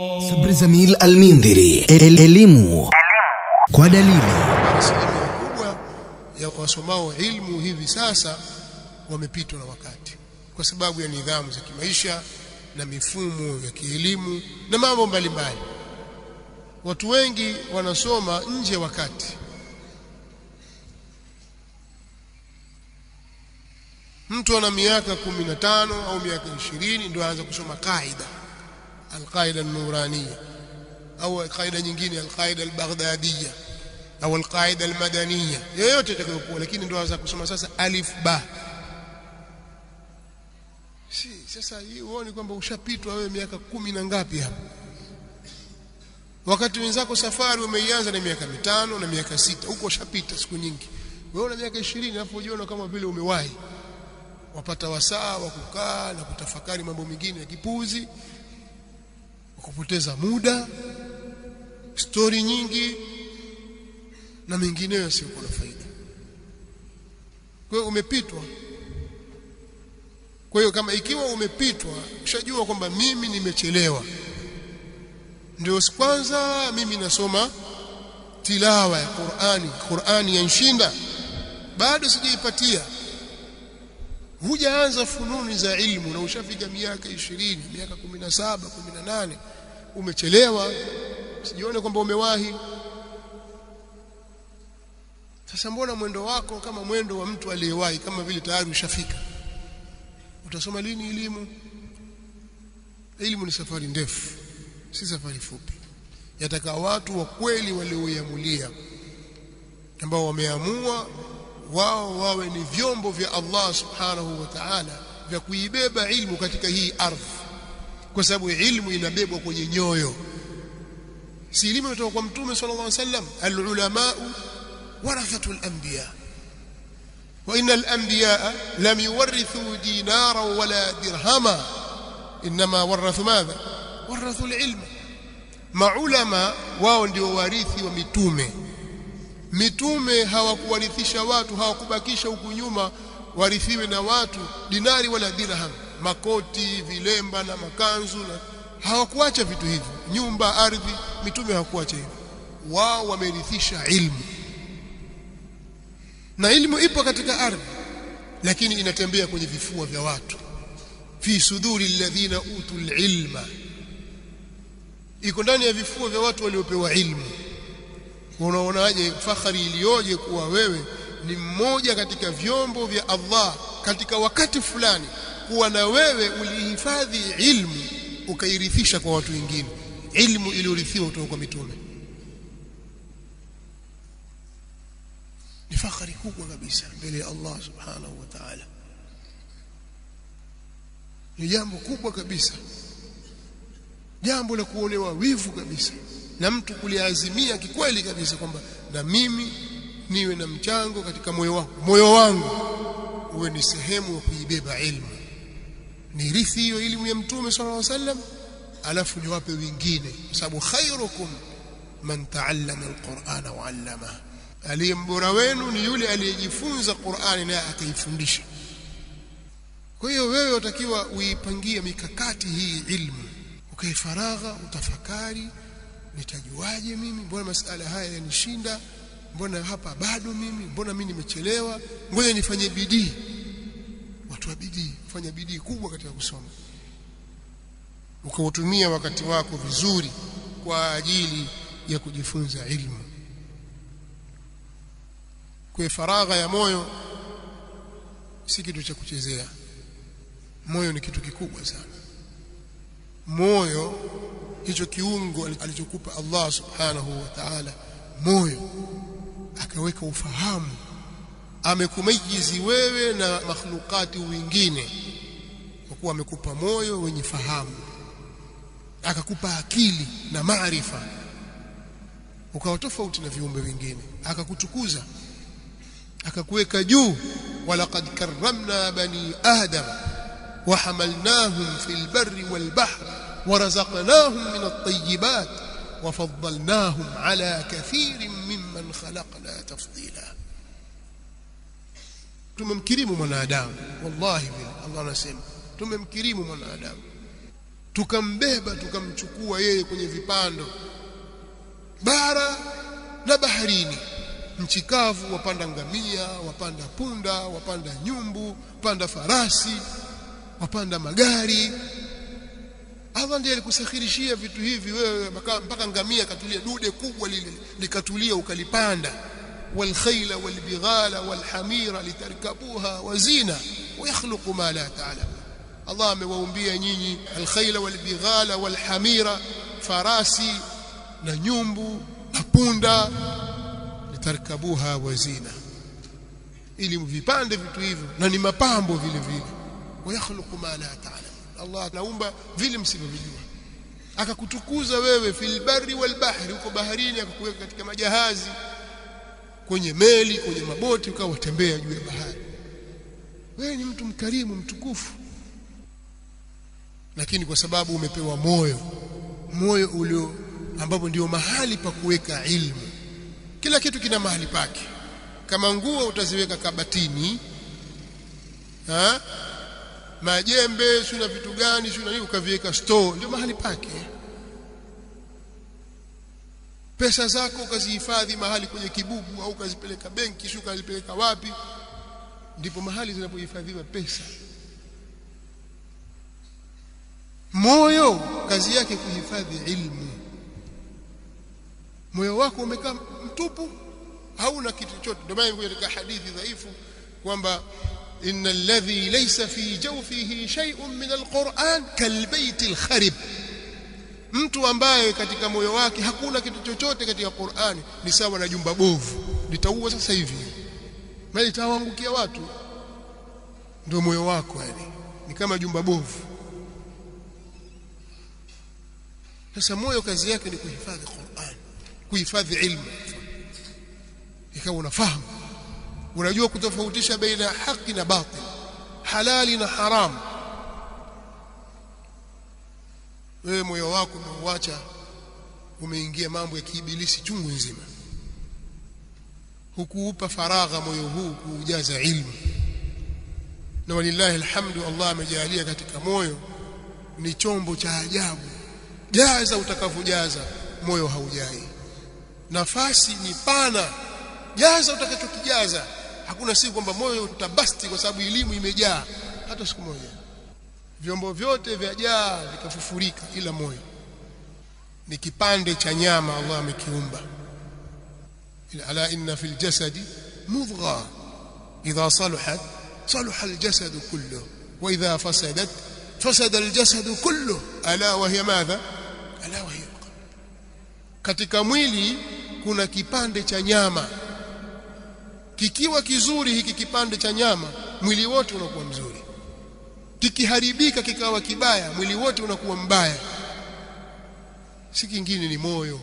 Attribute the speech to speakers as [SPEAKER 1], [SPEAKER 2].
[SPEAKER 1] Sabri Zamil Al-Mindhiri, elimu kwa dalili.
[SPEAKER 2] Asilimia kubwa ya wasomao ilmu hivi sasa wamepitwa na wakati kwa sababu ya nidhamu za kimaisha na mifumo ya kielimu na mambo mbalimbali. Watu wengi wanasoma nje wakati. Mtu ana miaka 15 au miaka 20 ndio anaanza kusoma kaida, al-qaida an-nuraniyya au qaida nyingine, al-qaida al-baghdadiyya au al-qaida al-madaniyya, yoyote itakayokuwa, lakini ndio anaanza kusoma sasa alif ba. Sasa hii uone kwamba ushapitwa wewe miaka 10 na ngapi hapo, wakati wenzako safari umeianza na miaka 5 na miaka 6, huko ushapita siku nyingi. Wewe una miaka 20 alafu ujiona kama vile umewahi, wapata wasaa wa kukaa na kutafakari mambo mengine ya kipuzi, kupoteza muda, story nyingi na mengineyo yasiyokuwa na faida. Kwa hiyo umepitwa. Kwa hiyo kama ikiwa umepitwa, ushajua kwamba mimi nimechelewa, ndio kwanza mimi nasoma tilawa ya Qur'ani yanshinda, bado sijaipatia, hujaanza fununi za ilmu na ushafika miaka 20, miaka 17, 18, umechelewa, sijione kwamba umewahi. Sasa mbona mwendo wako kama mwendo wa mtu aliyewahi, kama vile tayari ushafika? Utasoma lini elimu? Elimu ni safari ndefu, si safari fupi. Yataka watu wa kweli walioiamulia, ambao wameamua wao wawe ni vyombo vya Allah subhanahu wa ta'ala vya kuibeba ilmu katika hii ardhi, kwa sababu ilmu inabebwa kwenye nyoyo. Si elimu kutoka kwa Mtume sallallahu alaihi wasallam, al-ulama warathatul anbiya, wa innal anbiya lam yuwarithu dinara wala dirhama, inma warathu madha? Warathu al-ilma. Maulama wao ndio warithi wa mitume. Mitume hawakuwarithisha watu, hawakubakisha huku nyuma warithiwe na watu dinari wala dirham, makoti, vilemba na makanzu, na hawakuacha vitu hivi, nyumba, ardhi. Mitume hawakuacha hivyo, wao wamerithisha ilmu, na ilmu ipo katika ardhi, lakini inatembea kwenye vifua vya watu. Fi suduri alladhina utul ilma, iko ndani ya vifua vya watu waliopewa ilmu. Unaonaje fakhari iliyoje kuwa wewe ni mmoja katika vyombo vya Allah katika wakati fulani, kuwa na wewe ulihifadhi ilmu ukairithisha kwa watu wengine, ilmu iliyorithiwa kutoka kwa mitume. Ni fakhari kubwa kabisa mbele ya Allah subhanahu wa ta'ala, ni jambo kubwa kabisa, jambo la kuonewa wivu kabisa, na mtu kuliazimia kikweli kabisa kwamba na mimi niwe na mchango katika moyo wangu uwe ni sehemu ya kuibeba ilmu, nirithi hiyo elimu ya Mtume sallallahu alaihi wasallam, alafu niwape wengine, kwa sababu khairukum man ta'allama alqur'ana wa 'allama, aliyembora wenu ni yule aliyejifunza Qur'ani na akaifundisha. Kwa hiyo wewe utakiwa uipangie mikakati hii ilmu, ukaifaragha, utafakari, nitajuaje mimi, mbona masala haya yanishinda, mbona hapa bado mimi, mbona mimi nimechelewa, ngoja nifanye bidii. Watu wa bidii, fanya bidii kubwa katika kusoma, ukautumia wakati wako vizuri kwa ajili ya kujifunza ilmu. Kwa faragha ya moyo si kitu cha kuchezea. Moyo ni kitu kikubwa sana. Moyo, hicho kiungo alichokupa Allah subhanahu wa ta'ala, moyo akaweka ufahamu, amekumayizi wewe na makhlukati wengine, kwa kuwa amekupa moyo wenye fahamu, akakupa akili na maarifa, ukawa tofauti na viumbe wengine, akakutukuza, akakuweka juu. Walaqad karramna bani adam wa hamalnahum fil barri wal bahri ورزقناهم من الطيبات وفضلناهم على كثير ممن خلقنا تفضيلا. tumemkirimu mwanadamu, wallahi Allah anasema tumemkirimu mwanadamu. tukambeba tukamchukua yeye kwenye vipando bara na baharini, nchi kavu, wapanda ngamia, wapanda punda, wapanda nyumbu, wapanda farasi, wapanda magari. Allah ndiye alikusakhirishia vitu hivi wewe, mpaka ngamia katulia, dude kubwa lile likatulia ukalipanda. والخيل والبغال والحمير لتركبوها وزينة ويخلق ما لا تعلم. Allah amewaumbia nyinyi alkhayla walbighala walhamira, farasi na nyumbu na punda, litarkabuha wazina, ili mvipande vitu hivyo na ni mapambo vile vile. Wayakhluqu ma la ta'lam, Allah anaumba vile msivyojua. Akakutukuza wewe fil barri wal bahri, uko baharini, akakuweka katika majahazi, kwenye meli, kwenye maboti, ukawa utembea juu ya bahari. Wewe ni mtu mkarimu mtukufu, lakini kwa sababu umepewa moyo ulio ambapo ndio mahali pa kuweka ilmu. Kila kitu kina mahali pake. Kama nguo utaziweka kabatini, majembe sio na vitu gani sio na nini ukaviweka store, ndio mahali pake. Pesa zako ukazihifadhi mahali kwenye kibubu au ukazipeleka benki, sio ukazipeleka wapi, ndipo mahali zinapohifadhiwa pesa. Moyo kazi yake kuhifadhi ilmu. Moyo wako umekaa mtupu, hauna kitu chochote. Ndio maana katika hadithi dhaifu kwamba innal ladhi laysa fi jawfihi shay'un min alquran kalbayti alkharib, mtu ambaye katika moyo wake hakuna kitu chochote katika Qur'ani ni sawa na jumba bovu litaua sasa hivi, bali litawaangukia watu. Ndio moyo wako, yani ni kama jumba bovu. Sasa moyo kazi yake ni kuhifadhi Qur'an, kuhifadhi ilmu. Ikawa unafahamu, unajua kutofautisha baina haki na batil, halali na haramu. Wewe moyo wako umeuacha, umeingia mambo ya kiibilisi chungu nzima. Hukuupa faragha moyo huu kuujaza ilmu. Na walillahi alhamdu, Allah amejalia katika moyo ni chombo cha ajabu. Jaza utakavyojaza, moyo haujai. Nafasi ni pana, jaza utakachokijaza. Hakuna siku kwamba moyo utabasti kwa sababu elimu imejaa, hata siku moja. Vyombo vyote vyajaa vikafufurika, ila moyo ni kipande cha nyama Allah amekiumba. Ala inna fil jasadi mudgha idha salahat salaha aljasadu kulluhu wa idha fasadat fasada aljasadu kulluhu ala wa hiya madha, ala wa hiya. Katika mwili kuna kipande cha nyama, kikiwa kizuri hiki kipande cha nyama, mwili wote unakuwa mzuri. Kikiharibika kikawa kibaya, mwili wote unakuwa mbaya. Si kingine, ni moyo.